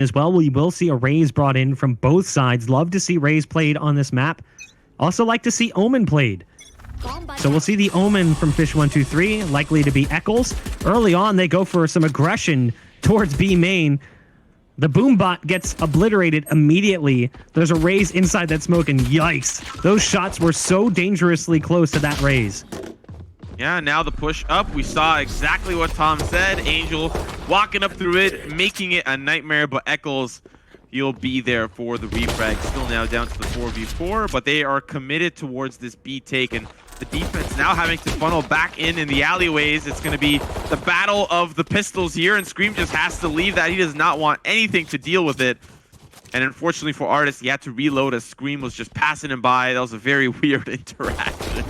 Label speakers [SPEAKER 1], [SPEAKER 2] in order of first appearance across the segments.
[SPEAKER 1] as well. We will see a Raze brought in from both sides. Love to see Raze played on this map. Also like to see Omen played. So we'll see the Omen from fish123, likely to be Eccles. Early on, they go for some aggression towards B main. The Boombot gets obliterated immediately. There's a Raze inside that smoke, and yikes. Those shots were so dangerously close to that Raze.
[SPEAKER 2] Yeah, now the push up. We saw exactly what Tom said. Angel walking up through it, making it a nightmare, but Eccles, he'll be there for the refrag. Still now down to the 4v4, but they are committed towards this B take, and the defense now having to funnel back in the alleyways. It's going to be the battle of the pistols here, and Scream just has to leave that. He does not want anything to deal with it. And unfortunately for Artist, he had to reload as Scream was just passing him by. That was a very weird interaction.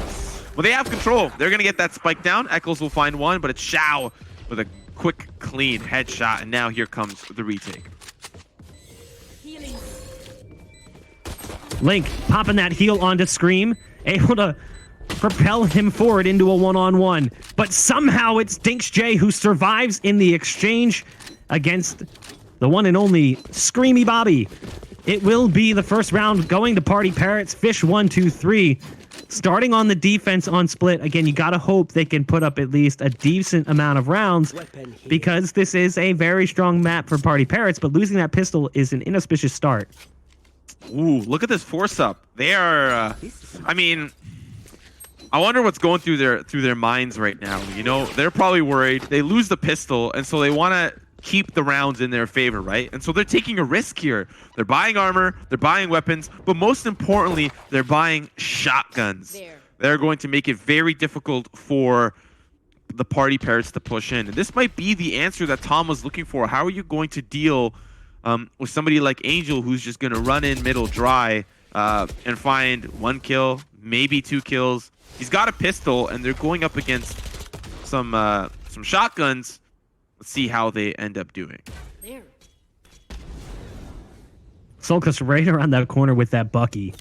[SPEAKER 2] Well, they have control. They're going to get that spike down. Eccles will find one, but it's Xiao with a quick, clean headshot. And now here comes the retake.
[SPEAKER 1] Link popping that heal onto Scream, able to propel him forward into a one-on-one. But somehow it's DinksJ who survives in the exchange against the one and only Screamy Bobby. It will be the first round going to PartyParrots, fish123. Starting on the defense on split. Again, you got to hope they can put up at least a decent amount of rounds because this is a very strong map for PartyParrots, but losing that pistol is an inauspicious start.
[SPEAKER 2] Ooh, look at this force up. They are, I mean, I wonder what's going through their minds right now. You know, they're probably worried. They lose the pistol, and so they want to keep the rounds in their favor, right? And so they're taking a risk here. They're buying armor, they're buying weapons, but most importantly, they're buying shotguns. They're going to make it very difficult for the PartyParrots to push in. And this might be the answer that Tom was looking for. How are you going to deal with somebody like Angel who's just going to run in middle dry and find 1 kill, maybe 2 kills? He's got a pistol, and they're going up against some shotguns. Let's see how they end up doing.
[SPEAKER 1] Solkus right around that corner with that Bucky.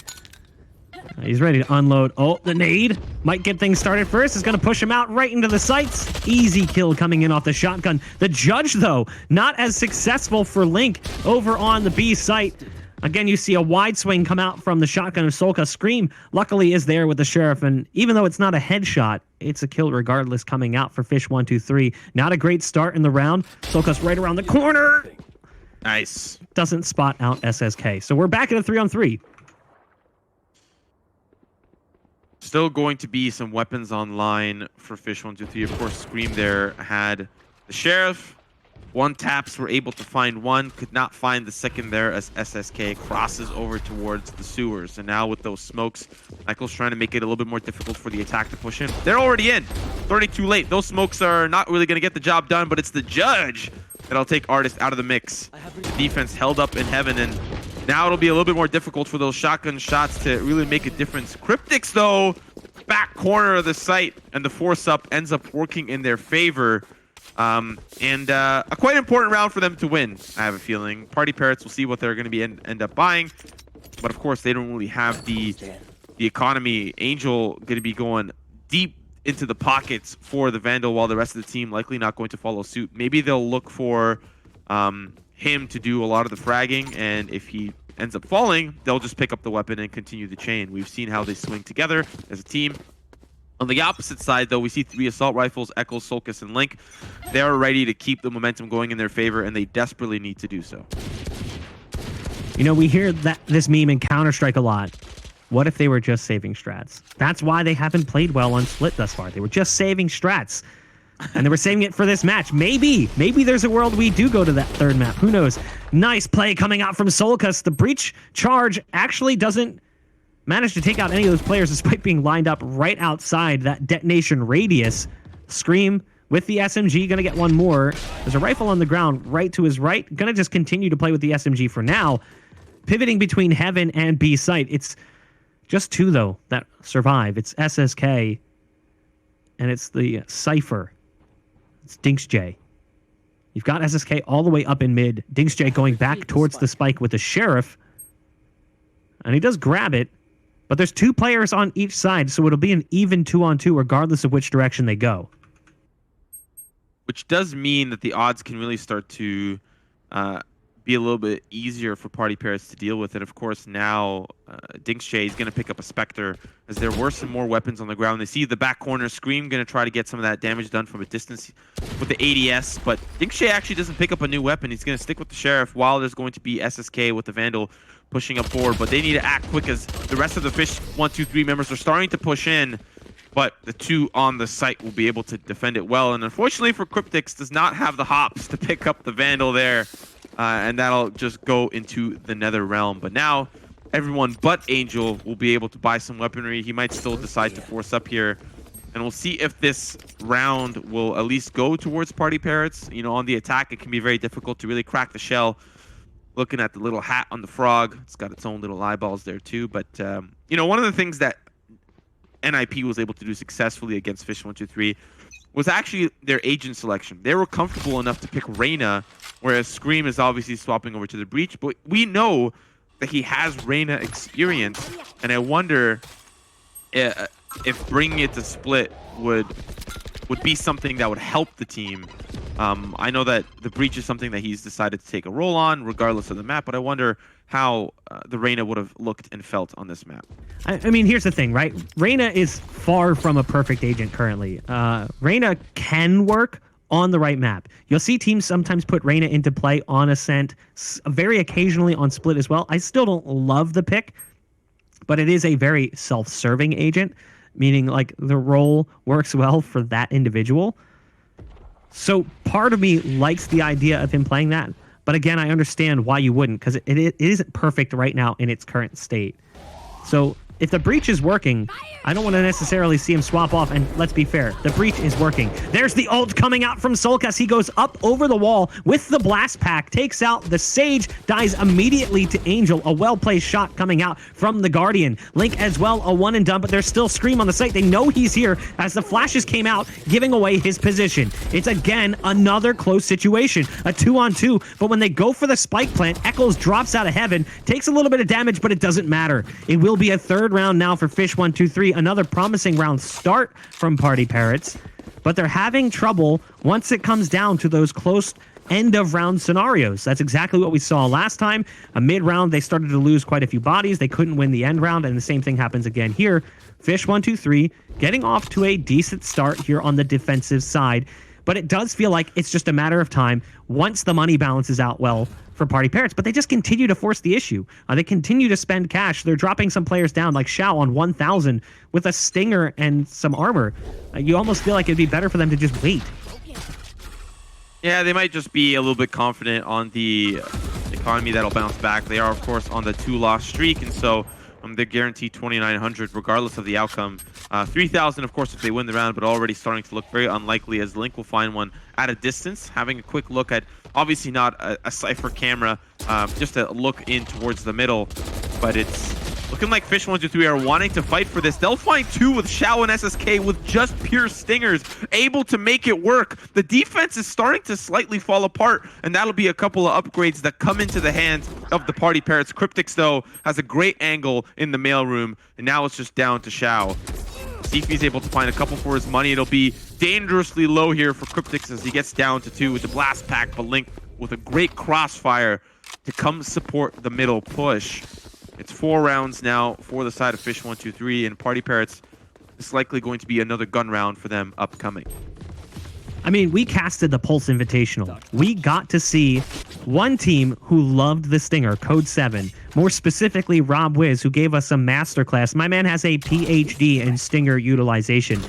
[SPEAKER 1] He's ready to unload. Oh, the nade might get things started first. It's going to push him out right into the sights. Easy kill coming in off the shotgun. The judge, though, not as successful for Link over on the B site. Again, you see a wide swing come out from the shotgun of Solka. Scream, luckily, is there with the Sheriff, and even though it's not a headshot, it's a kill regardless coming out for fish123. Not a great start in the round. Solka's right around the corner.
[SPEAKER 2] Nice.
[SPEAKER 1] Doesn't spot out SSK. So we're back at a 3-on-3.
[SPEAKER 2] Still going to be some weapons online for fish123. Of course, Scream there had the Sheriff. 1 taps were able to find 1, could not find the second there as SSK crosses over towards the sewers. And now with those smokes, Michael's trying to make it a little bit more difficult for the attack to push in. They're already in. 32 late. Those smokes are not really going to get the job done, but it's the judge that'll take Artist out of the mix. The defense held up in heaven, and now it'll be a little bit more difficult for those shotgun shots to really make a difference. Cryptics, though, back corner of the site, and the force up ends up working in their favor. And a quite important round for them to win, I have a feeling. PartyParrots will see what they're going to be end up buying. But of course, they don't really have the economy. Angel going to be going deep into the pockets for the Vandal, while the rest of the team likely not going to follow suit. Maybe they'll look for him to do a lot of the fragging, and if he ends up falling, they'll just pick up the weapon and continue the chain. We've seen how they swing together as a team. On the opposite side, though, we see 3 assault rifles, Eccles, Solkus, and Link. They're ready to keep the momentum going in their favor, and they desperately need to do so.
[SPEAKER 1] You know, we hear this meme in Counter-Strike a lot. What if they were just saving strats? That's why they haven't played well on Split thus far. They were just saving strats. And they were saving it for this match. Maybe there's a world we do go to that 3rd map. Who knows? Nice play coming out from Solkus. The breach charge actually doesn't managed to take out any of those players despite being lined up right outside that detonation radius. Scream with the SMG, gonna get 1 more. There's a rifle on the ground right to his right. Gonna just continue to play with the SMG for now. Pivoting between Heaven and B site. It's just 2, though, that survive. It's SSK, and it's the Cypher. It's DinksJ. You've got SSK all the way up in mid. DinksJ going back towards the spike with the Sheriff. And he does grab it. But there's 2 players on each side, so it'll be an even 2-on-2 regardless of which direction they go. Which
[SPEAKER 2] does mean that the odds can really start to be a little bit easier for PartyParrots to deal with. And of course, now Dinkshay is going to pick up a Spectre, as there were some more weapons on the ground. They see the back corner. Scream going to try to get some of that damage done from a distance with the ADS, but Dinkshay actually doesn't pick up a new weapon. He's going to stick with the Sheriff, while there's going to be SSK with the Vandal pushing up forward. But they need to act quick, as the rest of the fish123 members are starting to push in. But the two on the site will be able to defend it well. And unfortunately for Cryptix, does not have the hops to pick up the Vandal there. And that'll just go into the Nether Realm. But now, everyone but Angel will be able to buy some weaponry. He might still decide to force up here. And we'll see if this round will at least go towards PartyParrots. You know, on the attack, it can be very difficult to really crack the shell. Looking at the little hat on the frog, it's got its own little eyeballs there too. But, you know, one of the things that NIP was able to do successfully against fish123 was actually their agent selection. They were comfortable enough to pick Reyna, whereas Scream is obviously swapping over to the Breach. But we know that he has Reyna experience, and I wonder if bringing it to Split would be something that would help the team. I know that the Breach is something that he's decided to take a role on, regardless of the map, but I wonder how the Reyna would have looked and felt on this map.
[SPEAKER 1] I mean, here's the thing, right? Reyna is far from a perfect agent currently. Reyna can work on the right map. You'll see teams sometimes put Reyna into play on Ascent, very occasionally on Split as well. I still don't love the pick, but it is a very self-serving agent, meaning like the role works well for that individual. So part of me likes the idea of him playing that. But again, I understand why you wouldn't, because it isn't perfect right now in its current state. So if the Breach is working, I don't want to necessarily see him swap off. And let's be fair, the Breach is working. There's the ult coming out from Solkas. He goes up over the wall with the blast pack, takes out the Sage, dies immediately to Angel. A well-placed shot coming out from the Guardian. Link as well, a one and done, but there's still Scream on the site. They know he's here as the flashes came out, giving away his position. It's again another close situation, a 2-on-2, but when they go for the spike plant, Echoes drops out of heaven, takes a little bit of damage, but it doesn't matter. It will be a third round now for fish123. Another promising round start from PartyParrots, but they're having trouble once it comes down to those close end of round scenarios. That's exactly what we saw last time. A mid round, they started to lose quite a few bodies. They couldn't win the end round, and the same thing happens again here. Fish123 getting off to a decent start here on the defensive side, but it does feel like it's just a matter of time once the money balances out well for PartyParrots, but they just continue to force the issue. They continue to spend cash. They're dropping some players down, like Shao on 1,000 with a stinger and some armor. You almost feel like it'd be better for them to just wait.
[SPEAKER 2] Yeah, they might just be a little bit confident on the economy that'll bounce back. They are, of course, on the 2-loss streak, and so they're guaranteed 2,900 regardless of the outcome. 3,000, of course, if they win the round, but already starting to look very unlikely, as Link will find one at a distance. Having a quick look at, obviously not a Cypher camera, just a look in towards the middle, but it's looking like fish123 are wanting to fight for this. They'll find two with Shao and SSK with just pure stingers, able to make it work. The defense is starting to slightly fall apart, and that'll be a couple of upgrades that come into the hands of the PartyParrots. Cryptix, though, has a great angle in the mailroom, and now it's just down to Shao. See if he's able to find a couple for his money. It'll be dangerously low here for Cryptix as he gets down to 2 with the blast pack, but Link with a great crossfire to come support the middle push. It's 4 rounds now for the side of fish123, and PartyParrots is likely going to be another gun round for them upcoming.
[SPEAKER 1] I mean, we casted the Pulse Invitational. We got to see one team who loved the Stinger, Code 7. More specifically, Rob Wiz, who gave us a masterclass. My man has a PhD in Stinger utilization.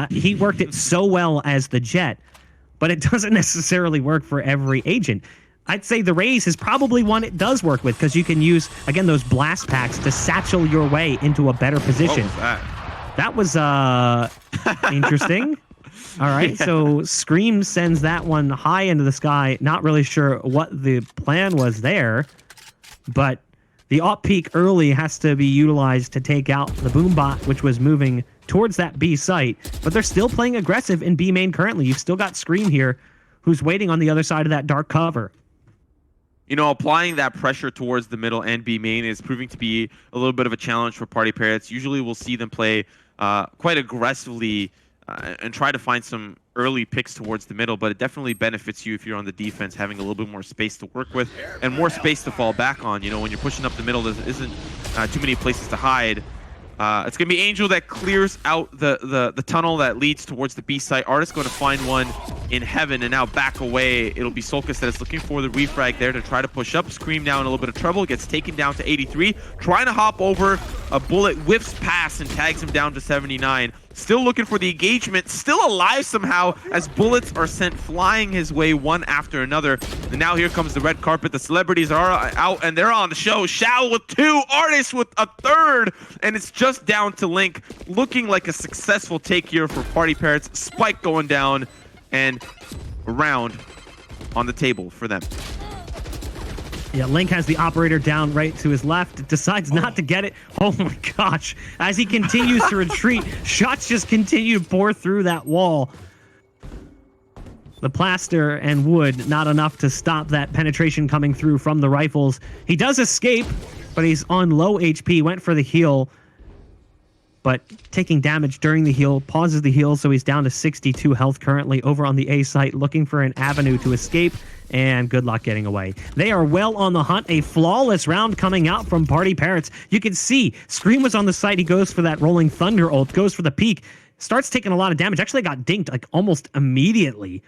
[SPEAKER 1] He worked it so well as the Jet, but it doesn't necessarily work for every agent. I'd say the Raze is probably one it does work with, because you can use, again, those blast packs to satchel your way into a better position.
[SPEAKER 2] What was
[SPEAKER 1] that was interesting. All right,
[SPEAKER 2] Yeah.
[SPEAKER 1] So Scream sends that one high into the sky. Not really sure what the plan was there, but the op peak early has to be utilized to take out the Boombot, which was moving towards that B site. But they're still playing aggressive in B main currently. You've still got Scream here, who's waiting on the other side of that dark cover.
[SPEAKER 2] You know, applying that pressure towards the middle and B main is proving to be a little bit of a challenge for PartyParrots. Usually we'll see them play quite aggressively and try to find some early picks towards the middle, but it definitely benefits you if you're on the defense, having a little bit more space to work with and more space to fall back on. You know, when you're pushing up the middle, there isn't too many places to hide. It's going to be Angel that clears out the tunnel that leads towards the B site. Artist going to find one in heaven and now back away. It'll be Solkis that is looking for the refrag there to try to push up. Scream now in a little bit of trouble. Gets taken down to 83. Trying to hop over. A bullet whiffs past and tags him down to 79. Still looking for the engagement. Still alive somehow as bullets are sent flying his way one after another. And now here comes the red carpet. The celebrities are out and they're on the show. Shao with 2. Artist with a 3rd. And it's just down to Link. Looking like a successful take here for PartyParrots. Spike going down. And a round on the table for them.
[SPEAKER 1] Yeah, Link has the operator down right to his left, decides not to get it. Oh my gosh. As he continues to retreat, shots just continue to pour through that wall. The plaster and wood, not enough to stop that penetration coming through from the rifles. He does escape, but he's on low HP, went for the heal. But taking damage during the heal, pauses the heal, so he's down to 62 health currently over on the A site, looking for an avenue to escape, and good luck getting away. They are well on the hunt. A flawless round coming out from PartyParrots. You can see Scream was on the site. He goes for that Rolling Thunder ult, goes for the peek, starts taking a lot of damage. Actually got dinked like almost immediately.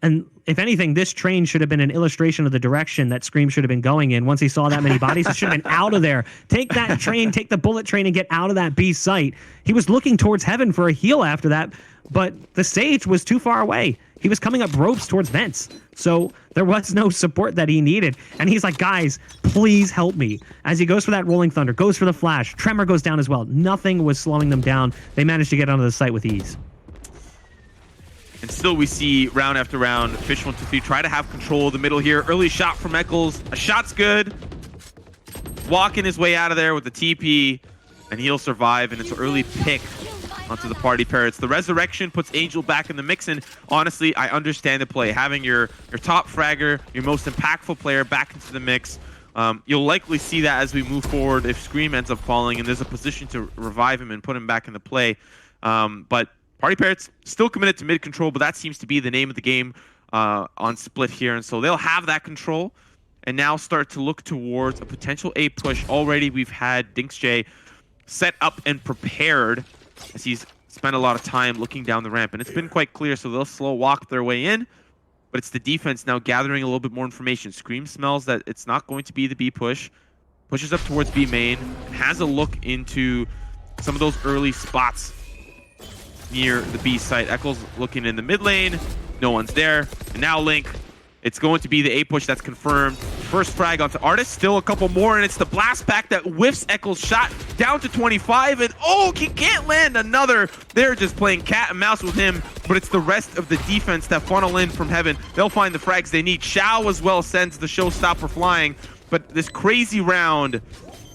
[SPEAKER 1] And if anything, this train should have been an illustration of the direction that Scream should have been going in. Once he saw that many bodies, he should have been out of there. Take that train, take the bullet train, and get out of that B site. He was looking towards heaven for a heal after that, but the Sage was too far away. He was coming up ropes towards vents. So there was no support that he needed. And he's like, guys, please help me. As he goes for that Rolling Thunder, goes for the flash. Tremor goes down as well. Nothing was slowing them down. They managed to get onto the site with ease.
[SPEAKER 2] And still we see round after round, fish123 try to have control of the middle here. Early shot from Eccles. A shot's good. Walking his way out of there with the TP, and he'll survive, and it's an early pick onto the PartyParrots. The resurrection puts Angel back in the mix, and honestly, I understand the play. Having your top fragger, your most impactful player back into the mix. You'll likely see that as we move forward if Scream ends up falling, and there's a position to revive him and put him back into play. But PartyParrots still committed to mid control, but that seems to be the name of the game on split here. And so they'll have that control and now start to look towards a potential A push. Already we've had DinksJ set up and prepared as he's spent a lot of time looking down the ramp. And it's been quite clear, so they'll slow walk their way in. But it's the defense now gathering a little bit more information. Scream smells that it's not going to be the B push. Pushes up towards B main. Has a look into some of those early spots near the B site. Eccles looking in the mid lane. No one's there. And now Link. It's going to be the A push that's confirmed. First frag onto Artist. Still a couple more, and it's the blast pack that whiffs Eccles' shot down to 25. And oh, he can't land another. They're just playing cat and mouse with him, but it's the rest of the defense that funnel in from heaven. They'll find the frags they need. Shao as well sends the showstopper flying, but this crazy round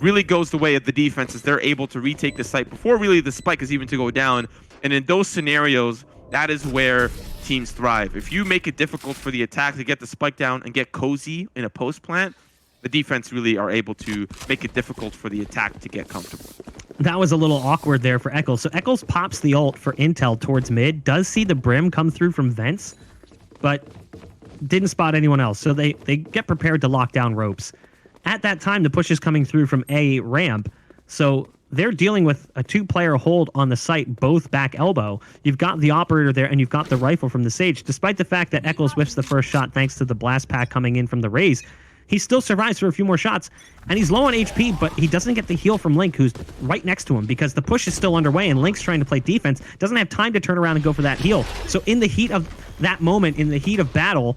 [SPEAKER 2] really goes the way of the defense as they're able to retake the site before really the spike is even to go down. And in those scenarios, that is where teams thrive. If you make it difficult for the attack to get the spike down and get cozy in a post plant, the defense really are able to make it difficult for the attack to get comfortable.
[SPEAKER 1] That was a little awkward there for Eccles. So Eccles pops the ult for intel towards mid, does see the Brim come through from vents, but didn't spot anyone else. So they get prepared to lock down ropes. At that time, the push is coming through from A ramp. So they're dealing with a two-player hold on the site, both back elbow. You've got the operator there, and you've got the rifle from the Sage. Despite the fact that Eccles whiffs the first shot thanks to the blast pack coming in from the Raze, he still survives for a few more shots, and he's low on HP, but he doesn't get the heal from Link, who's right next to him, because the push is still underway, and Link's trying to play defense, doesn't have time to turn around and go for that heal. So in the heat of that moment, in the heat of battle,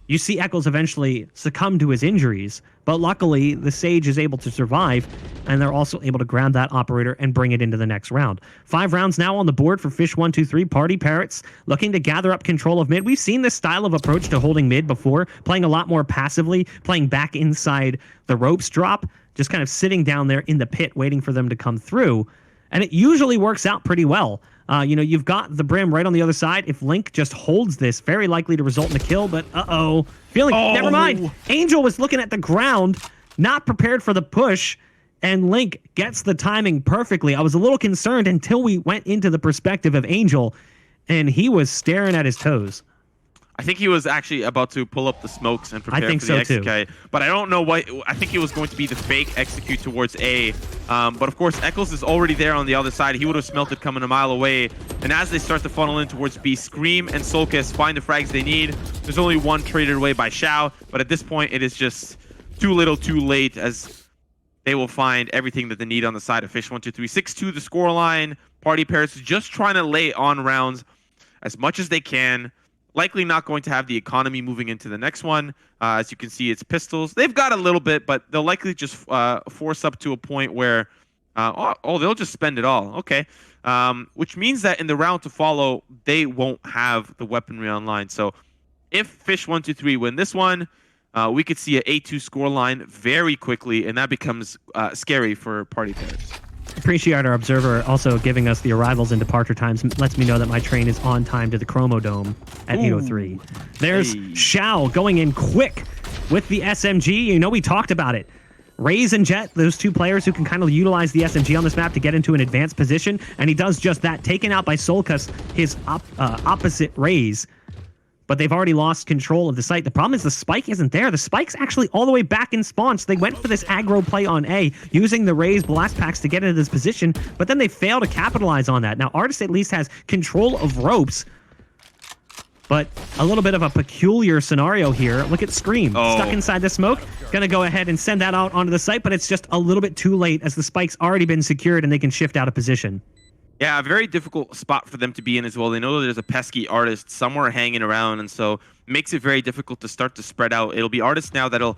[SPEAKER 1] you see Eccles eventually succumb to his injuries, but luckily the Sage is able to survive, and they're also able to grab that operator and bring it into the next round. 5 rounds now on the board for fish123. PartyParrots looking to gather up control of mid. We've seen this style of approach to holding mid before, playing a lot more passively, playing back inside the ropes drop, just kind of sitting down there in the pit waiting for them to come through, and it usually works out pretty well. You've got the Brim right on the other side. If Link just holds this, very likely to result in a kill, but never mind. Angel was looking at the ground, not prepared for the push, and Link gets the timing perfectly. I was a little concerned until we went into the perspective of Angel, and he was staring at his toes.
[SPEAKER 2] I think he was actually about to pull up the smokes and prepare for the execute. But I don't know what. I think it was going to be the fake execute towards A. But of course, Eccles is already there on the other side. He would have smelt it coming a mile away. And as they start to funnel in towards B, Scream and Solkis find the frags they need. There's only one traded away by Xiao. But at this point, it is just too little, too late, as they will find everything that they need on the side of fish123. 6-2 the scoreline. PartyParrots just trying to lay on rounds as much as they can. Likely not going to have the economy moving into the next one. As you can see, it's pistols. They've got a little bit, but they'll likely just force up to a point where, they'll just spend it all. Okay. Which means that in the round to follow, they won't have the weaponry online. So if fish123 win this one, we could see an 8-2 scoreline very quickly, and that becomes scary for PartyParrots.
[SPEAKER 1] Appreciate our observer also giving us the arrivals and departure times. Lets me know that my train is on time to the Chromo Dome at 8:03. There's Xiao going in quick with the SMG. You know, we talked about it. Raze and Jet, those two players who can kind of utilize the SMG on this map to get into an advanced position, and he does just that, taken out by Solkis, his opposite Raze. But they've already lost control of the site. The problem is the spike isn't there. The spike's actually all the way back in spawn. So they went for this aggro play on A, using the Raze blast packs to get into this position, but then they fail to capitalize on that. Now, Artist at least has control of ropes, but a little bit of a peculiar scenario here. Look at Scream, stuck inside the smoke. Gonna go ahead and send that out onto the site, but it's just a little bit too late as the spike's already been secured and they can shift out of position.
[SPEAKER 2] Yeah, a very difficult spot for them to be in as well. They know that there's a pesky Artist somewhere hanging around, and so it makes it very difficult to start to spread out. It'll be Artist now that'll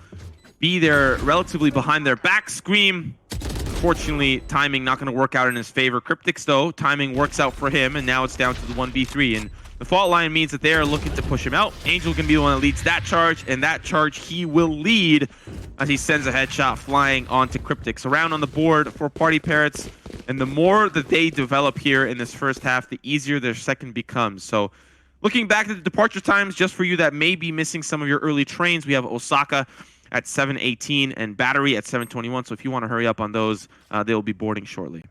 [SPEAKER 2] be there relatively behind their back. Scream, unfortunately, timing not going to work out in his favor. Cryptics, though, timing works out for him, and now it's down to the 1v3. And the fault line means that they are looking to push him out. Angel can be the one that leads that charge, and that charge he will lead as he sends a headshot flying onto Cryptics. Around on the board for PartyParrots, and the more that they develop here in this first half, the easier their second becomes. So looking back at the departure times, just for you that may be missing some of your early trains, we have Osaka at 7:18 and Battery at 7:21. So if you want to hurry up on those, they'll be boarding shortly.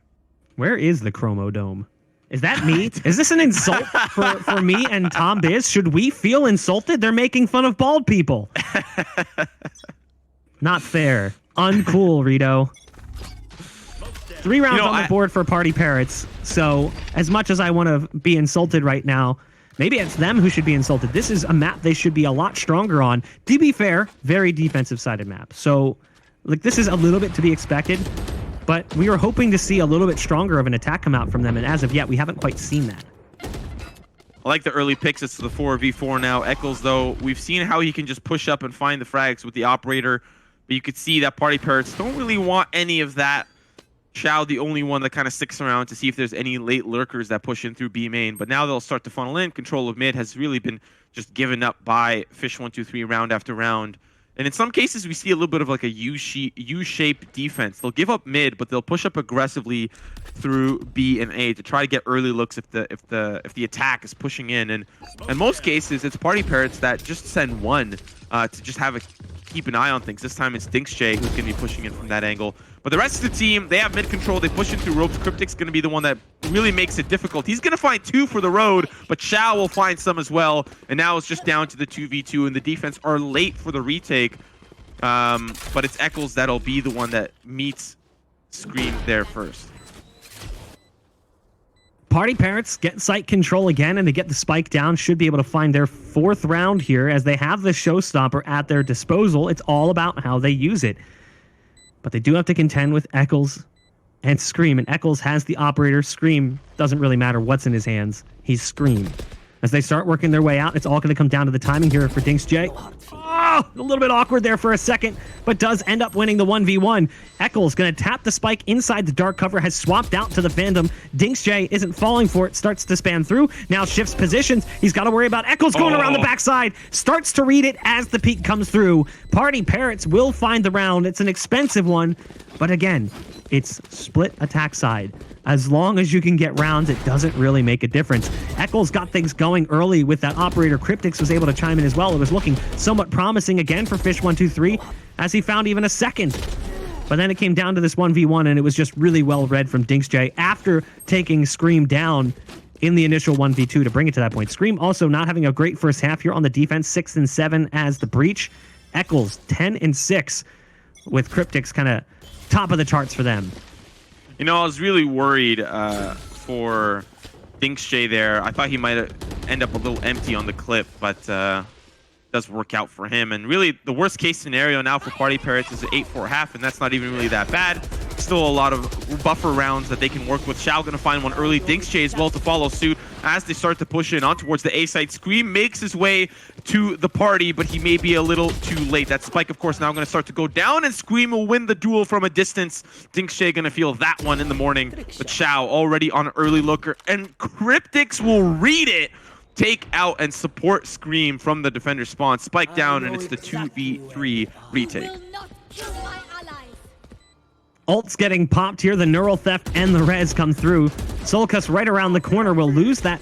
[SPEAKER 1] Where is the Chromo Dome? Is that me? Is this an insult for me and Tombizz? Should we feel insulted? They're making fun of bald people. Not fair. Uncool, Rito. 3 rounds on the board for PartyParrots. So as much as I want to be insulted right now, maybe it's them who should be insulted. This is a map they should be a lot stronger on. To be fair, very defensive-sided map. So like this is a little bit to be expected. But we were hoping to see a little bit stronger of an attack come out from them, and as of yet, we haven't quite seen that.
[SPEAKER 2] I like the early picks. It's the 4v4 now. Eccles, though, we've seen how he can just push up and find the frags with the operator, but you could see that PartyParrots don't really want any of that. Xiao, the only one that kind of sticks around to see if there's any late lurkers that push in through B main, but now they'll start to funnel in. Control of mid has really been just given up by fish123 round after round. And in some cases, we see a little bit of like a U-shaped defense. They'll give up mid, but they'll push up aggressively through B and A to try to get early looks if the attack is pushing in. And in most cases, it's PartyParrots that just send one to just keep an eye on things. This time it's DinksJ who's going to be pushing in from that angle. But the rest of the team, they have mid control. They push in through ropes. Cryptic's going to be the one that really makes it difficult. He's going to find 2 for the road, but Xiao will find some as well. And now it's just down to the 2v2, and the defense are late for the retake. But it's Eccles that'll be the one that meets Scream there first.
[SPEAKER 1] PartyParrots get site control again, and they get the spike down. Should be able to find their 4th round here as they have the showstopper at their disposal. It's all about how they use it. But they do have to contend with Eccles and Scream, and Eccles has the operator. Scream doesn't really matter what's in his hands. He's Scream. As they start working their way out, it's all going to come down to the timing here for DinksJ. Oh, a little bit awkward there for a second, but does end up winning the 1v1. Eccles going to tap the spike inside the dark cover, has swapped out to the Phantom. DinksJ isn't falling for it, starts to spam through, now shifts positions. He's got to worry about Eccles going around the backside, starts to read it as the peek comes through. PartyParrots will find the round. It's an expensive one, but again, it's split attack side. As long as you can get rounds, it doesn't really make a difference. Eccles got things going early with that operator. Cryptics was able to chime in as well. It was looking somewhat promising again for fish123 as he found even a second. But then it came down to this 1v1, and it was just really well read from DinksJ. After taking Scream down, in the initial 1v2 to bring it to that point. Scream also not having a great first half here on the defense, 6 and 7 as the breach. Eccles 10 and 6 with Cryptics kind of top of the charts for them.
[SPEAKER 2] You know, I was really worried for Dinkshay there. I thought he might end up a little empty on the clip, but does work out for him. And really, the worst case scenario now for PartyParrots is an 8-4 half, and that's not even really that bad. Still a lot of buffer rounds that they can work with. Shao gonna find one early. Dinkshay as well to follow suit as they start to push in on towards the A side. Scream makes his way to the party, but he may be a little too late. That spike, of course, now gonna start to go down, and Scream will win the duel from a distance. Dinkshay gonna feel that one in the morning, but Shao already on an early looker, and Cryptics will read it. Take out and support Scream from the defender spawn. Spike down, and it's the 2v3 retake.
[SPEAKER 1] Ult's getting popped here. The Neural Theft and the Res come through. Solcus right around the corner will lose that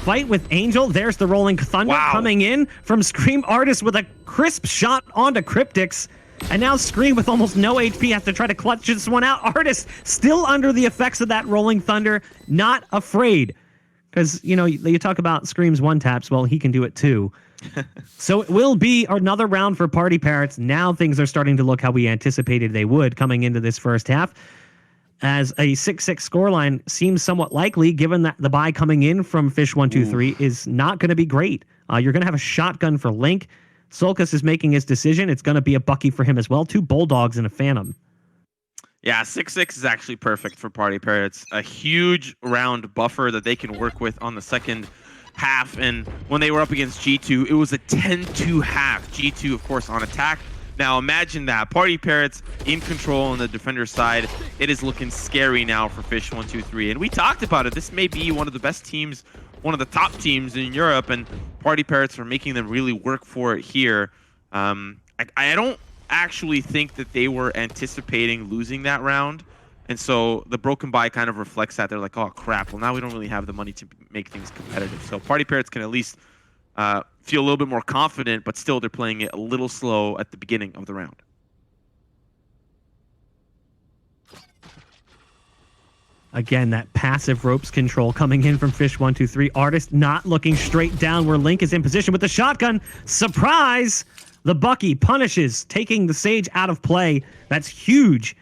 [SPEAKER 1] fight with Angel. There's the Rolling Thunder coming in from Scream. Artist with a crisp shot onto Cryptics. And now Scream with almost no HP has to try to clutch this one out. Artist still under the effects of that Rolling Thunder. Not afraid. Because, you know, you talk about Scream's one-taps. Well, he can do it too. So it will be another round for PartyParrots. Now things are starting to look how we anticipated they would coming into this first half. As a 6-6 scoreline seems somewhat likely, given that the buy coming in from fish123 is not going to be great. You're going to have a shotgun for Link. Solcus is making his decision. It's going to be a Bucky for him as well. 2 Bulldogs and a Phantom.
[SPEAKER 2] Yeah, 6-6 is actually perfect for PartyParrots. A huge round buffer that they can work with on the second half. And when they were up against G2, it was a 10-2 half. G2, of course, on attack. Now imagine that. PartyParrots in control on the defender side. It is looking scary now for fish123. And we talked about it. This may be one of the best teams, one of the top teams in Europe. And PartyParrots are making them really work for it here. I don't actually think that they were anticipating losing that round, and so the broken buy kind of reflects that. They're like, oh crap, well now we don't really have the money to make things competitive. So PartyParrots can at least feel a little bit more confident, but still they're playing it a little slow at the beginning of the round.
[SPEAKER 1] Again, that passive ropes control coming in from fish123. Artist not looking straight down where Link is in position with the shotgun. Surprise! The Bucky punishes, taking the Sage out of play. That's huge.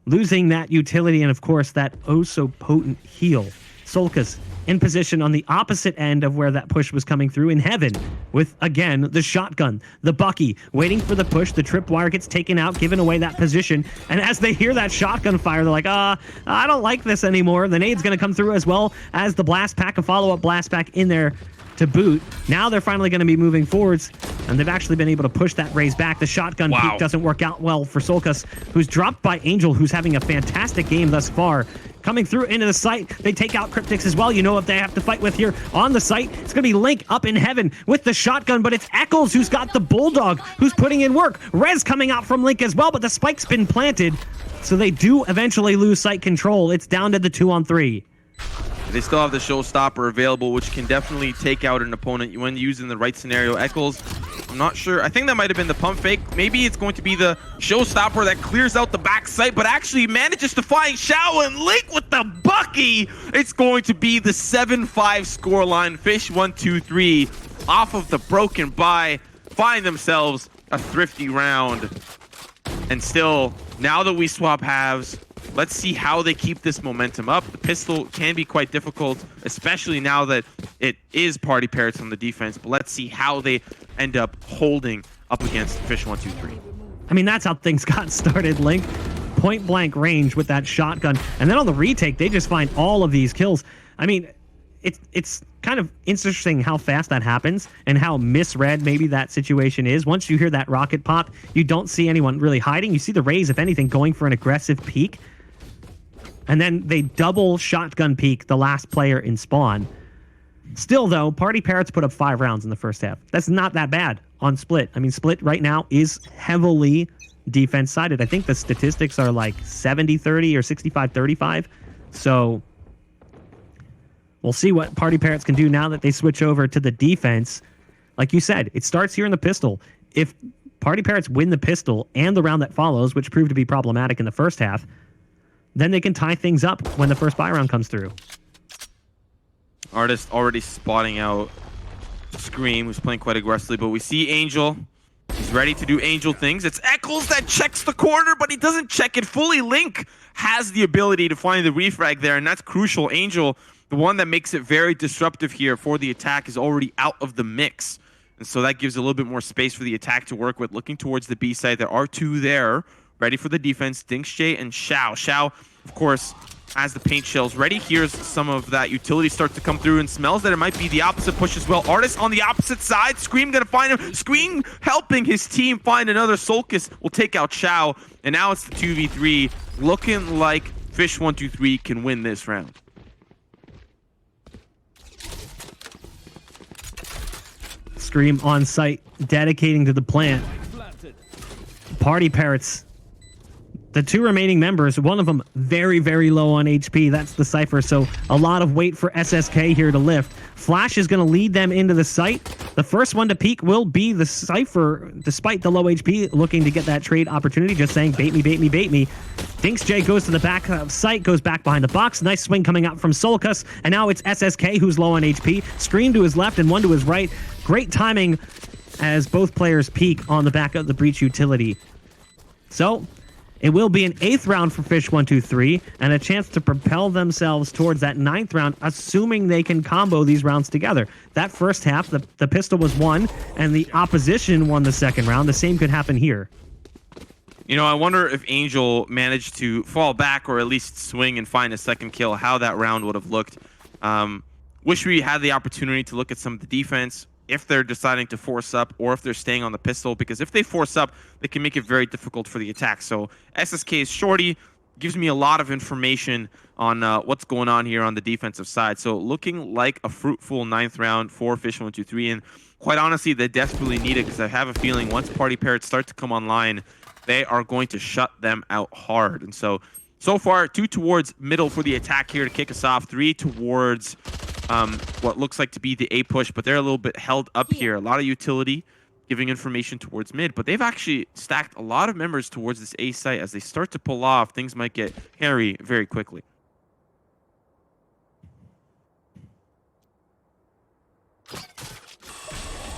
[SPEAKER 1] Losing that utility and, of course, that oh-so-potent heal. Solcus in position on the opposite end of where that push was coming through in heaven with, again, the shotgun. The Bucky waiting for the push. The tripwire gets taken out, giving away that position. And as they hear that shotgun fire, they're like, I don't like this anymore. The nade's going to come through as well as the blast pack, a follow-up blast pack in there to boot. Now they're finally going to be moving forwards, and they've actually been able to push that raise back. The shotgun peek doesn't work out well for Solcus, who's dropped by Angel, who's having a fantastic game thus far. Coming through into the site, they take out Cryptics as well. You know what they have to fight with here on the site. It's going to be Link up in heaven with the shotgun, but it's Eccles who's got the Bulldog, who's putting in work. Rez coming out from Link as well, but the spike's been planted, so they do eventually lose site control. It's down to the 2-on-3.
[SPEAKER 2] They still have the showstopper available, which can definitely take out an opponent when used in the right scenario. Eccles, I'm not sure. I think that might have been the pump fake. Maybe it's going to be the showstopper that clears out the back site, but actually manages to find Shao and Link with the Bucky. It's going to be the 7-5 scoreline. fish123 off of the broken buy find themselves a thrifty round. And still, now that we swap halves, let's see how they keep this momentum up. The pistol can be quite difficult, especially now that it is PartyParrots on the defense, but let's see how they end up holding up against fish123.
[SPEAKER 1] I mean, that's how things got started, Link. Point blank range with that shotgun. And then on the retake, they just find all of these kills. I mean, it's kind of interesting how fast that happens and how misread maybe that situation is. Once you hear that rocket pop, you don't see anyone really hiding. You see the Raze, if anything, going for an aggressive peek. And then they double shotgun peek the last player in spawn. Still, though, PartyParrots put up 5 rounds in the first half. That's not that bad on Split. I mean, Split right now is heavily defense-sided. I think the statistics are like 70-30 or 65-35. So we'll see what PartyParrots can do now that they switch over to the defense. Like you said, it starts here in the pistol. If PartyParrots win the pistol and the round that follows, which proved to be problematic in the first half, then they can tie things up when the first buy round comes through.
[SPEAKER 2] Artist already spotting out Scream, who's playing quite aggressively, but we see Angel. He's ready to do Angel things. It's Eccles that checks the corner, but he doesn't check it fully. Link has the ability to find the refrag there, and that's crucial. Angel, the one that makes it very disruptive here for the attack, is already out of the mix. And so that gives a little bit more space for the attack to work with. Looking towards the B side, there are two there, ready for the defense, Dinksjay and Xiao. Xiao, of course, has the paint shells ready. Here's some of that utility start to come through and smells that it might be the opposite push as well. Artist on the opposite side. Scream gonna find him. Scream helping his team find another. Solkis will take out Xiao. And now it's the 2v3. Looking like fish123 can win this round.
[SPEAKER 1] Scream on site, dedicating to the plant. PartyParrots. The two remaining members, one of them very, very low on HP. That's the Cypher, so a lot of weight for SSK here to lift. Flash is going to lead them into the site. The first one to peek will be the Cypher, despite the low HP, looking to get that trade opportunity, just saying, bait me, bait me, bait me. Dinksjay goes to the back of site, goes back behind the box. Nice swing coming out from Solkus, and now it's SSK who's low on HP. Scream to his left and one to his right. Great timing as both players peek on the back of the breach utility. So it will be an 8th round for fish123 and a chance to propel themselves towards that 9th round, assuming they can combo these rounds together. That first half, the pistol was won, and the opposition won the second round. The same could happen here.
[SPEAKER 2] You know, I wonder if Angel managed to fall back or at least swing and find a second kill, how that round would have looked. Wish we had the opportunity to look at some of the defense, if they're deciding to force up or if they're staying on the pistol, because if they force up, they can make it very difficult for the attack. So SSK's shorty gives me a lot of information on what's going on here on the defensive side. So looking like a fruitful 9th round for fish123, and quite honestly, they desperately need it, because I have a feeling once PartyParrots start to come online, they are going to shut them out hard. And so far, 2 towards middle for the attack here to kick us off, 3 towards what looks like to be the A push, but they're a little bit held up here. A lot of utility giving information towards mid, but they've actually stacked a lot of members towards this A site. As they start to pull off, things might get hairy very quickly.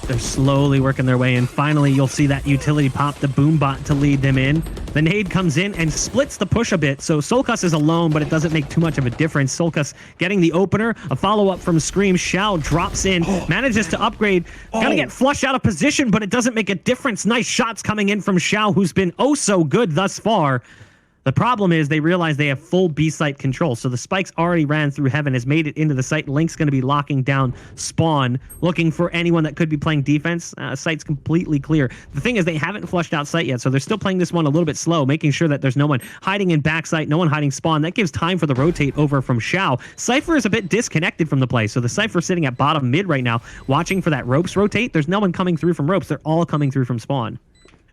[SPEAKER 1] They're slowly working their way in. Finally, you'll see that utility pop the boom bot to lead them in. The nade comes in and splits the push a bit. So Solkus is alone, but it doesn't make too much of a difference. Solkus getting the opener. A follow-up from Scream. Xiao drops in, manages to upgrade. Gonna get flushed out of position, but it doesn't make a difference. Nice shots coming in from Xiao, who's been oh so good thus far. The problem is they realize they have full B site control. So the spikes already ran through heaven, has made it into the site. Link's going to be locking down spawn, looking for anyone that could be playing defense. Site's completely clear. The thing is they haven't flushed out site yet, so they're still playing this one a little bit slow, making sure that there's no one hiding in backside, no one hiding spawn. That gives time for the rotate over from Xiao. Cypher is a bit disconnected from the play, so the Cypher sitting at bottom mid right now, watching for that ropes rotate. There's no one coming through from ropes. They're all coming through from spawn.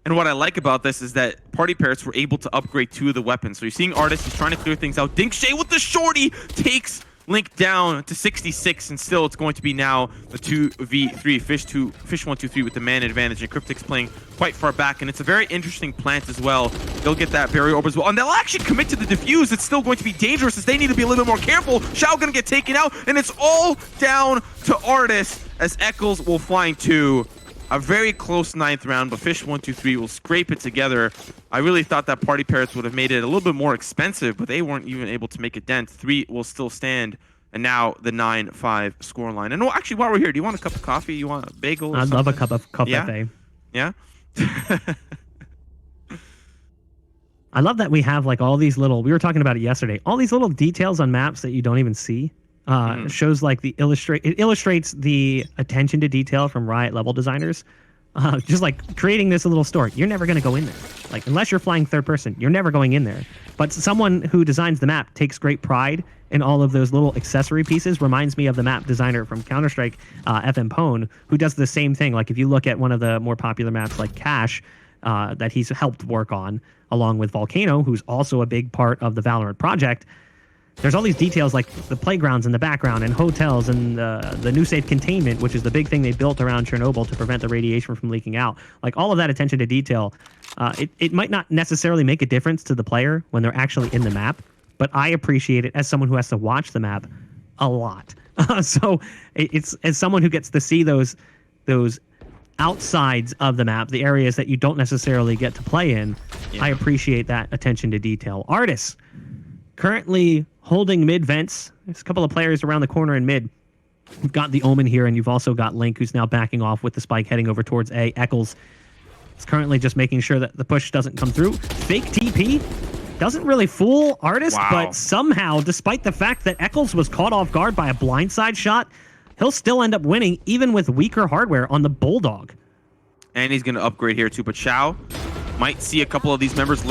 [SPEAKER 2] And what I like about this is that PartyParrots were able to upgrade 2 of the weapons. So you're seeing Artist, he's trying to clear things out. Dinksjay with the shorty takes Link down to 66, and still it's going to be now the 2v3. Fish123 with the man advantage, and Cryptic's playing quite far back, and it's a very interesting plant as well. They'll get that barrier over as well, and they'll actually commit to the defuse. It's still going to be dangerous as they need to be a little bit more careful. Xiao gonna get taken out, and it's all down to Artist as Eccles will find 2. A very close 9th round, but fish123 will scrape it together. I really thought that PartyParrots would have made it a little bit more expensive, but they weren't even able to make a dent. 3 will still stand, and now the 9-5 scoreline. And actually, while we're here, do you want a cup of coffee? You want a bagel?
[SPEAKER 1] I'd love a cup of coffee.
[SPEAKER 2] Yeah?
[SPEAKER 1] I love that we have like all these little, we were talking about it yesterday, all these little details on maps that you don't even see. Shows like it illustrates the attention to detail from Riot level designers. Just like creating this little story. You're never going to go in there. Like, unless you're flying third person, you're never going in there. But someone who designs the map takes great pride in all of those little accessory pieces. Reminds me of the map designer from Counter-Strike, FM Pone, who does the same thing. Like, if you look at one of the more popular maps like Cache, that he's helped work on, along with Volcano, who's also a big part of the Valorant project, there's all these details like the playgrounds in the background and hotels and the new safe containment, which is the big thing they built around Chernobyl to prevent the radiation from leaking out. Like, all of that attention to detail, it might not necessarily make a difference to the player when they're actually in the map, but I appreciate it as someone who has to watch the map a lot. So it's as someone who gets to see those outsides of the map, the areas that you don't necessarily get to play in, I appreciate that attention to detail. Artis currently holding mid vents. There's a couple of players around the corner in mid. You've got the Omen here, and you've also got Link, who's now backing off with the spike heading over towards A. Eccles is currently just making sure that the push doesn't come through. Fake TP doesn't really fool Artis, but somehow, despite the fact that Eccles was caught off guard by a blindside shot, he'll still end up winning, even with weaker hardware on the Bulldog.
[SPEAKER 2] And he's going to upgrade here too, but Xiao might see a couple of these members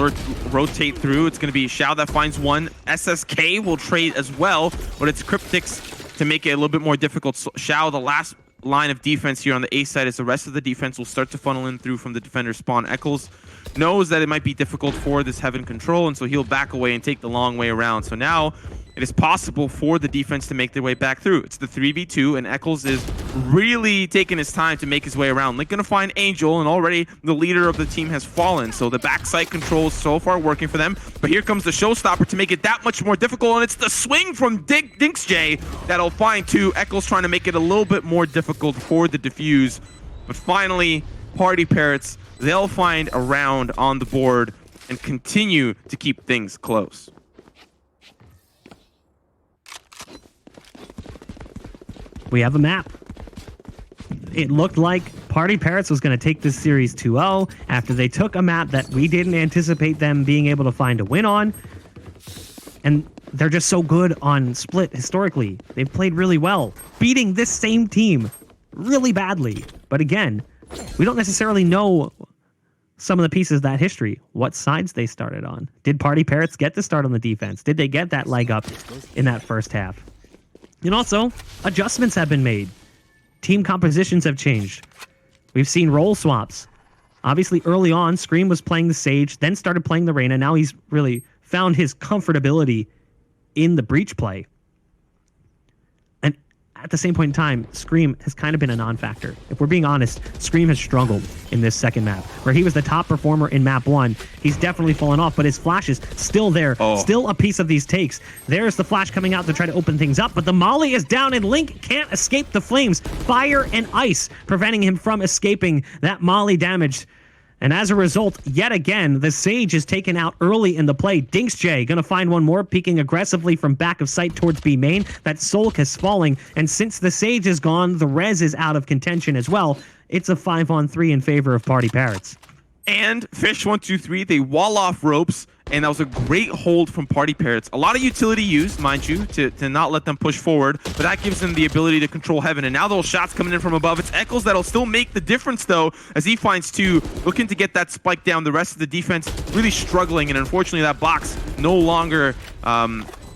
[SPEAKER 2] rotate through. It's going to be Xiao that finds one. SSK will trade as well, but it's Cryptics to make it a little bit more difficult. So Xiao, the last line of defense here on the A side, as the rest of the defense will start to funnel in through from the defender spawn. Eccles knows that it might be difficult for this Heaven control, and so he'll back away and take the long way around. So now it is possible for the defense to make their way back through. It's the 3v2, and Eccles is really taking his time to make his way around. Link gonna find Angel, and already the leader of the team has fallen, so the backside control is so far working for them. But here comes the showstopper to make it that much more difficult, and it's the swing from Dinksj that'll find two. Eccles trying to make it a little bit more difficult for the defuse. But finally, PartyParrots, they'll find a round on the board and continue to keep things close.
[SPEAKER 1] We have a map. It looked like PartyParrots was going to take this series 2-0 after they took a map that we didn't anticipate them being able to find a win on. And they're just so good on Split historically. They've played really well, beating this same team really badly. But again, we don't necessarily know some of the pieces of that history, what sides they started on. Did PartyParrots get the start on the defense? Did they get that leg up in that first half? And also, adjustments have been made. Team compositions have changed. We've seen role swaps. Obviously, early on, Scream was playing the Sage, then started playing the Reyna. Now he's really found his comfortability in the breach play. And at the same point in time, Scream has kind of been a non-factor. If we're being honest, Scream has struggled in this second map, where he was the top performer in map 1. He's definitely fallen off, but his flash is still there, still a piece of these takes. There's the flash coming out to try to open things up, but the molly is down, and Link can't escape the flames. Fire and ice preventing him from escaping that molly damage. And as a result, yet again, the Sage is taken out early in the play. Dinksj gonna find one more, peeking aggressively from back of sight towards B main. That Solk is falling, and since the Sage is gone, the Rez is out of contention as well. It's a 5-on-3 in favor of PartyParrots.
[SPEAKER 2] And fish123, they wall off ropes, and that was a great hold from PartyParrots. A lot of utility used, mind you, to not let them push forward, but that gives them the ability to control Heaven. And now those shots coming in from above. It's Eccles that'll still make the difference, though, as he finds two, looking to get that spike down. The rest of the defense really struggling, and unfortunately that box no longer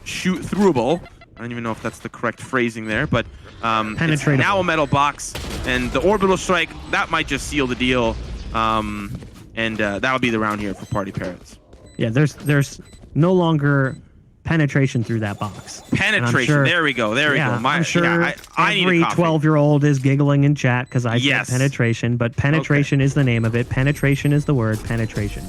[SPEAKER 2] shoot-throughable. I don't even know if that's the correct phrasing there, but it's now a metal box, and the orbital strike, that might just seal the deal. And that'll be the round here for PartyParrots.
[SPEAKER 1] Yeah, there's no longer penetration through that box.
[SPEAKER 2] Penetration, sure, there we go, there we go.
[SPEAKER 1] I'm sure every 12-year-old is giggling in chat because I said penetration, but penetration is the name of it. Penetration is the word, penetration.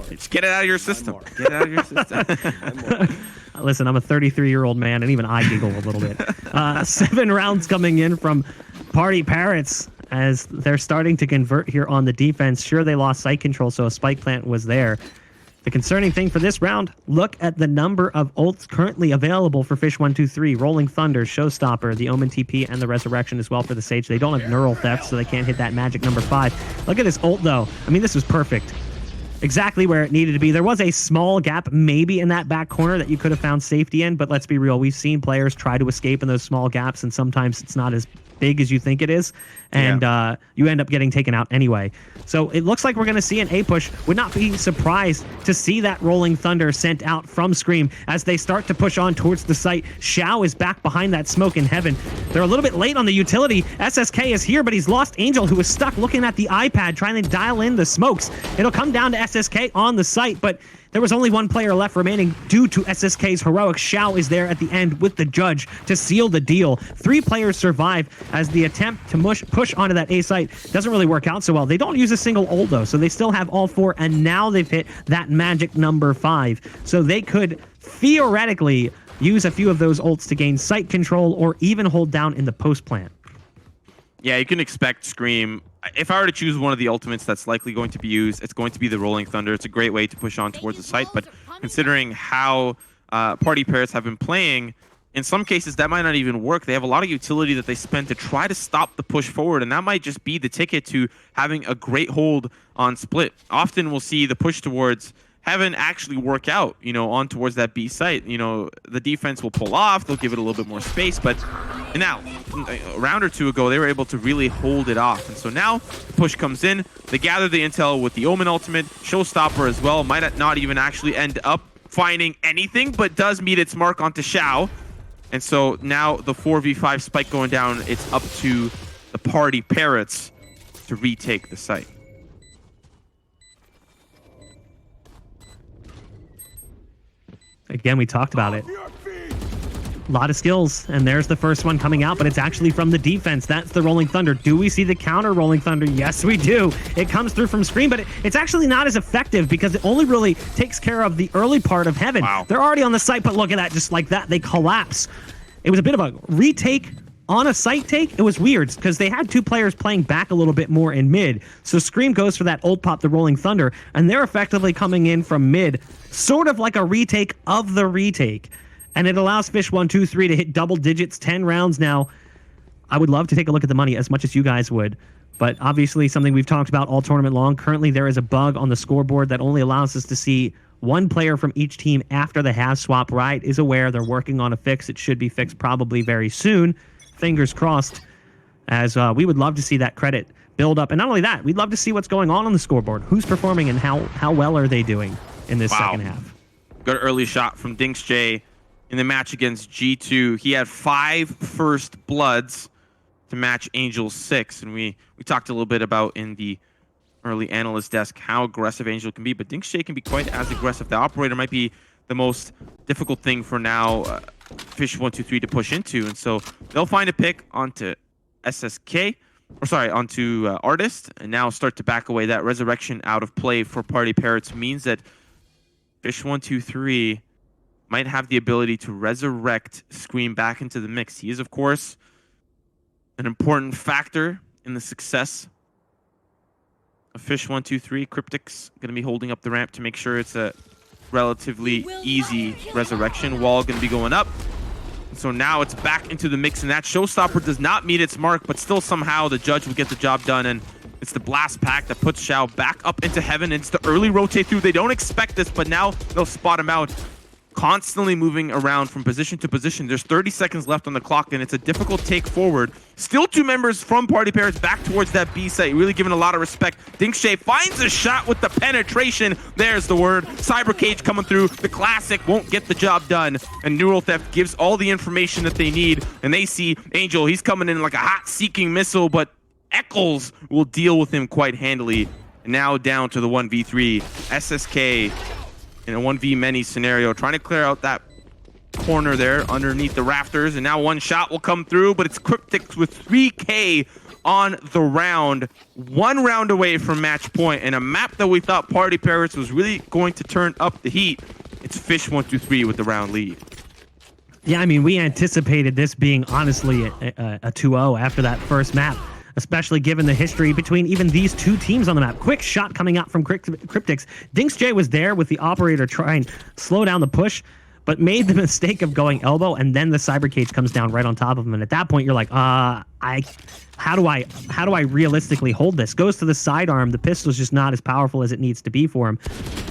[SPEAKER 2] Just get it out of your system. Get it out of your system.
[SPEAKER 1] Listen, I'm a 33-year-old man, and even I giggle a little bit. 7 rounds coming in from PartyParrots as they're starting to convert here on the defense. Sure, they lost site control, so a spike plant was there. The concerning thing for this round, look at the number of ults currently available for fish123. Rolling Thunder, Showstopper, the Omen TP, and the Resurrection as well for the Sage. They don't have Neural Theft, so they can't hit that magic number 5. Look at this ult, though. I mean, this was perfect. Exactly where it needed to be. There was a small gap maybe in that back corner that you could have found safety in, but let's be real. We've seen players try to escape in those small gaps, and sometimes it's not as big as you think it is, and you end up getting taken out anyway. So it looks like we're going to see an A push. Would not be surprised to see that Rolling Thunder sent out from Scream as they start to push on towards the site. Xiao is back behind that smoke in Heaven. They're a little bit late on the utility. SSK is here, but he's lost Angel, who is stuck looking at the iPad trying to dial in the smokes. It'll come down to SSK on the site, but there was only one player left remaining due to SSK's heroics. Xiao is there at the end with the judge to seal the deal. 3 players survive as the attempt to push onto that A site doesn't really work out so well. They don't use a single ult though, so they still have all 4, and now they've hit that magic number 5. So they could theoretically use a few of those ults to gain site control or even hold down in the post plant.
[SPEAKER 2] Yeah, you can expect Scream. If I were to choose one of the ultimates that's likely going to be used, it's going to be the Rolling Thunder. It's a great way to push on towards the site, but considering how PartyParrots have been playing, in some cases that might not even work. They have a lot of utility that they spend to try to stop the push forward, and that might just be the ticket to having a great hold on split. Often we'll see the push towards Heaven actually work out, on towards that B site. The defense will pull off, they'll give it a little bit more space, but now, a round or 2 ago, they were able to really hold it off. And so now, the push comes in, they gather the intel with the Omen ultimate, Showstopper as well, might not even actually end up finding anything, but does meet its mark onto Xiao. And so now the 4v5 spike going down, it's up to the PartyParrots to retake the site.
[SPEAKER 1] Again, we talked about it. A lot of skills, and there's the first one coming out, but it's actually from the defense. That's the Rolling Thunder. Do we see the counter Rolling Thunder? Yes, we do. It comes through from Scream, but it's actually not as effective because it only really takes care of the early part of Heaven.
[SPEAKER 2] Wow.
[SPEAKER 1] They're already on the site, but look at that. Just like that, they collapse. It was a bit of a retake on a site take. It was weird because they had 2 players playing back a little bit more in mid. So Scream goes for that ult pop, the Rolling Thunder, and they're effectively coming in from mid, sort of like a retake of the retake. And it allows fish123 to hit double digits, 10 rounds now. I would love to take a look at the money as much as you guys would, but obviously something we've talked about all tournament long. Currently, there is a bug on the scoreboard that only allows us to see 1 player from each team after the half swap. Riot is aware they're working on a fix. It should be fixed probably very soon. Fingers crossed, as we would love to see that credit build up. And not only that, we'd love to see what's going on the scoreboard. Who's performing and how well are they doing in this second half?
[SPEAKER 2] Got an early shot from DinksJ in the match against G2. He had 5 first bloods to match Angel's 6. And we talked a little bit about in the early analyst desk how aggressive Angel can be, but DinksJ can be quite as aggressive. The operator might be the most difficult thing for now fish123 to push into, and so they'll find a pick onto onto Artist, and now start to back away. That resurrection out of play for PartyParrots means that fish123 might have the ability to resurrect Scream back into the mix. He is, of course, an important factor in the success of fish123. Cryptic's going to be holding up the ramp to make sure it's a relatively easy resurrection. Wall going to be going up. And so now it's back into the mix, and that Showstopper does not meet its mark, but still somehow the judge will get the job done, and it's the blast pack that puts Xiao back up into Heaven. It's the early rotate through. They don't expect this, but now they'll spot him out. Constantly moving around from position to position. There's 30 seconds left on the clock, and it's a difficult take forward. Still 2 members from PartyParrots back towards that B site, really giving a lot of respect. DinksJ finds a shot with the penetration. There's the word. Cyber Cage coming through. The classic won't get the job done, and Neural Theft gives all the information that they need, and they see Angel. He's coming in like a hot seeking missile, but Eccles will deal with him quite handily. And now down to the 1v3. SSK in a 1v many scenario, trying to clear out that corner there underneath the rafters, and now 1 shot will come through, but it's Cryptic with 3K on the round. 1 round away from match point, and a map that we thought PartyParrots was really going to turn up the heat. It's fish123 with the round lead.
[SPEAKER 1] Yeah, I mean, we anticipated this being honestly a 2-0 after that first map, especially given the history between even these 2 teams on the map. Quick shot coming out from Cryptics. DinksJ was there with the operator trying to slow down the push, but made the mistake of going elbow, and then the Cyber Cage comes down right on top of him. And at that point, you're like, how do I realistically hold this? Goes to the sidearm. The pistol's just not as powerful as it needs to be for him.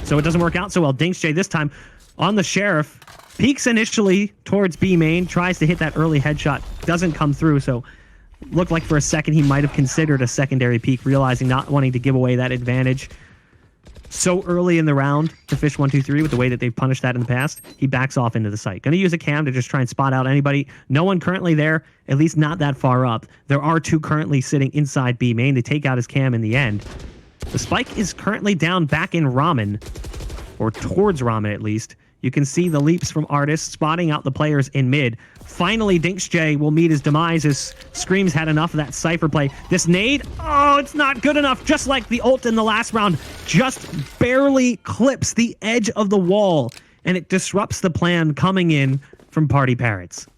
[SPEAKER 1] So it doesn't work out so well. DinksJ this time on the Sheriff, peeks initially towards B main, tries to hit that early headshot, doesn't come through, so looked like for a second he might have considered a secondary peek, realizing not wanting to give away that advantage so early in the round to fish123 with the way that they've punished that in the past. He backs off into the site. Going to use a cam to just try and spot out anybody. No one currently there, at least not that far up. There are 2 currently sitting inside B main. They take out his cam in the end. The spike is currently down back in Ramen, or towards Ramen at least. You can see the leaps from Artist spotting out the players in mid. Finally, DinksJ will meet his demise as Scream's had enough of that Cypher play. This nade, oh, it's not good enough. Just like the ult in the last round, just barely clips the edge of the wall, and it disrupts the plan coming in from PartyParrots.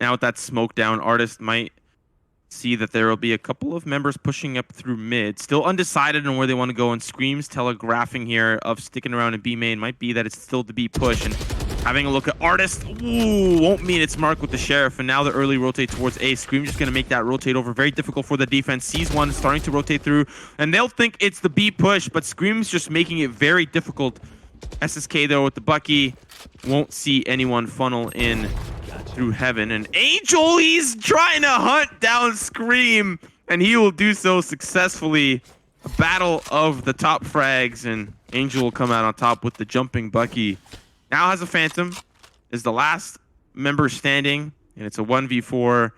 [SPEAKER 2] Now with that smoke down, Artist might see that there will be a couple of members pushing up through mid. Still undecided on where they want to go, and Scream's telegraphing here of sticking around in B main might be that it's still the B push. And having a look at Artist, ooh, won't mean it's marked with the Sheriff. And now the early rotate towards A. Scream just going to make that rotate over. Very difficult for the defense. Sees one starting to rotate through, and they'll think it's the B push, but Scream's just making it very difficult. SSK though with the Bucky won't see anyone funnel in through heaven, and Angel, he's trying to hunt down Scream, and he will do so successfully. A battle of the top frags, and Angel will come out on top with the jumping Bucky. Now has a Phantom, is the last member standing, and it's a 1v4.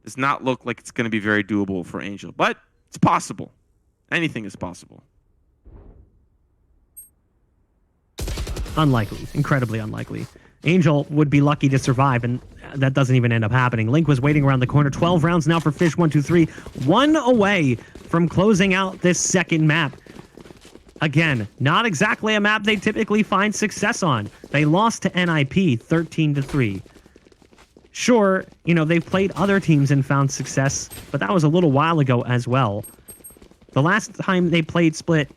[SPEAKER 2] Does not look like it's going to be very doable for Angel, but it's possible. Anything is possible.
[SPEAKER 1] Unlikely, incredibly unlikely. Angel would be lucky to survive, and that doesn't even end up happening. Link was waiting around the corner. 12 rounds now for fish123. One away from closing out this second map. Again, not exactly a map they typically find success on. They lost to NIP 13-3. Sure, you know, they've played other teams and found success, but that was a little while ago as well. The last time they played Split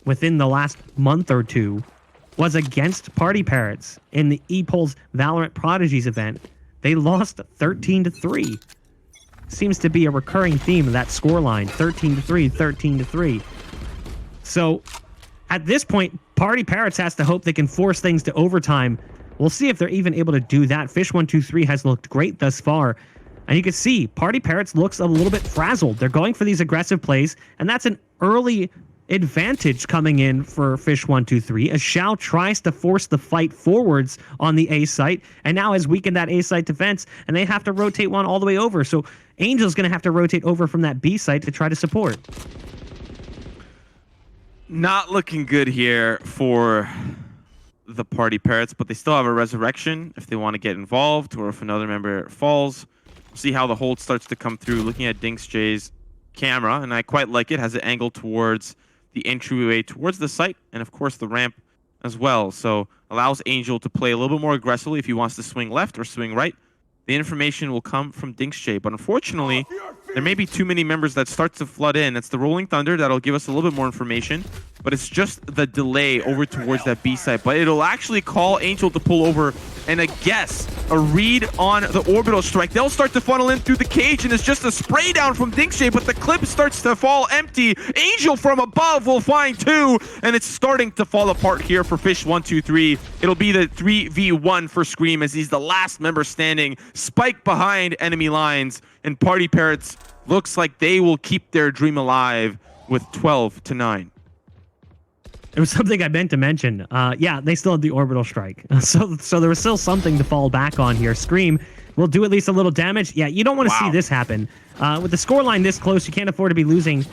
[SPEAKER 1] within the last month or two was against PartyParrots in the ePol's Valorant Prodigies event. They lost 13-3. Seems to be a recurring theme of that scoreline, 13-3, 13-3. So at this point, PartyParrots has to hope they can force things to overtime. We'll see if they're even able to do that. Fish123 has looked great thus far. And you can see PartyParrots looks a little bit frazzled. They're going for these aggressive plays, and that's an early advantage coming in for fish123 as Xiao tries to force the fight forwards on the A site, and now has weakened that A site defense, and they have to rotate one all the way over. So Angel's going to have to rotate over from that B site to try to support.
[SPEAKER 2] Not looking good here for the PartyParrots, but they still have a resurrection if they want to get involved, or if another member falls. We'll see how the hold starts to come through. Looking at DinksJ's camera, and I quite like it, has an angle towards the entryway towards the site, and of course the ramp as well. So allows Angel to play a little bit more aggressively if he wants to swing left or swing right. The information will come from DinksJ, but unfortunately, there may be too many members that start to flood in. It's the Rolling Thunder that'll give us a little bit more information, but it's just the delay over towards that B site. But it'll actually call Angel to pull over, and a guess, a read on the orbital strike. They'll start to funnel in through the cage, and it's just a spray down from DinksJ, but the clip starts to fall empty. Angel from above will find two, and it's starting to fall apart here for fish123. It'll be the 3v1 for Scream as he's the last member standing. Spike behind enemy lines, and PartyParrots looks like they will keep their dream alive with 12-9.
[SPEAKER 1] It was something I meant to mention. Yeah, they still had the orbital strike. So there was still something to fall back on here. Scream will do at least a little damage. Yeah, you don't want to see this happen. With the scoreline this close, you can't afford to be losing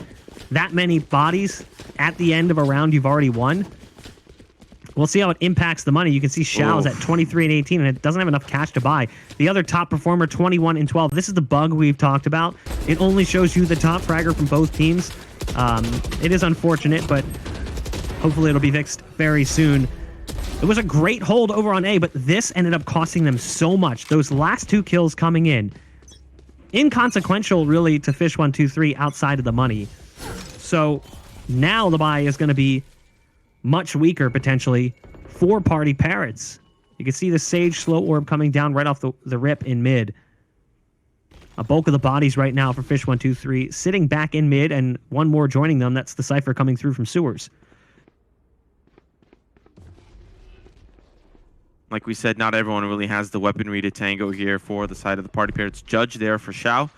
[SPEAKER 1] that many bodies at the end of a round you've already won. We'll see how it impacts the money. You can see Xiao's at 23 and 18, and it doesn't have enough cash to buy. The other top performer, 21 and 12. This is the bug we've talked about. It only shows you the top fragger from both teams. It is unfortunate, but hopefully it'll be fixed very soon. It was a great hold over on A, but this ended up costing them so much. Those last two kills coming in, inconsequential really to fish123 outside of the money. So now the buy is going to be much weaker potentially for PartyParrots. You can see the Sage slow orb coming down right off the rip in mid. A bulk of the bodies right now for fish123 sitting back in mid, and one more joining them. That's the Cypher coming through from sewers.
[SPEAKER 2] Like we said, not everyone really has the weaponry to tango here for the side of the PartyParrots. Judge there for Xiao,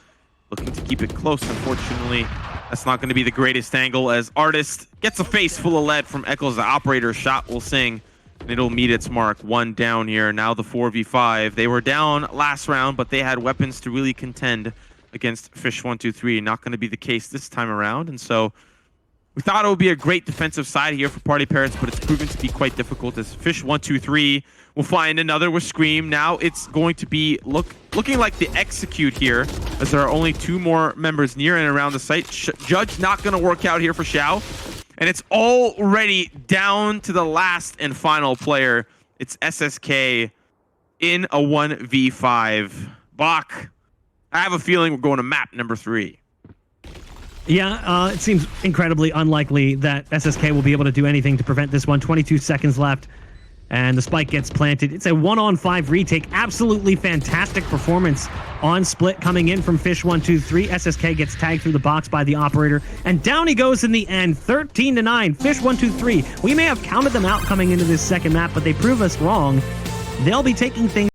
[SPEAKER 2] looking to keep it close. Unfortunately, that's not going to be the greatest angle as Artist gets a face full of lead from Echoes. The operator's shot will sing, and it'll meet its mark. One down here. Now the 4v5. They were down last round, but they had weapons to really contend against fish123. Not going to be the case this time around, and so We thought it would be a great defensive side here for PartyParrots, but it's proven to be quite difficult as fish123 will find another with Scream. Now it's going to be looking like the execute here, as there are only 2 more members near and around the site. Judge not going to work out here for Xiao. And it's already down to the last and final player. It's SSK in a 1v5. Bach, I have a feeling we're going to map number 3.
[SPEAKER 1] Yeah, it seems incredibly unlikely that SSK will be able to do anything to prevent this one. 22 seconds left, and the spike gets planted. It's a 1-on-5 retake. Absolutely fantastic performance on split coming in from fish123. SSK gets tagged through the box by the operator, and down he goes in the end, 13-9. fish123. We may have counted them out coming into this second map, but they prove us wrong. They'll be taking things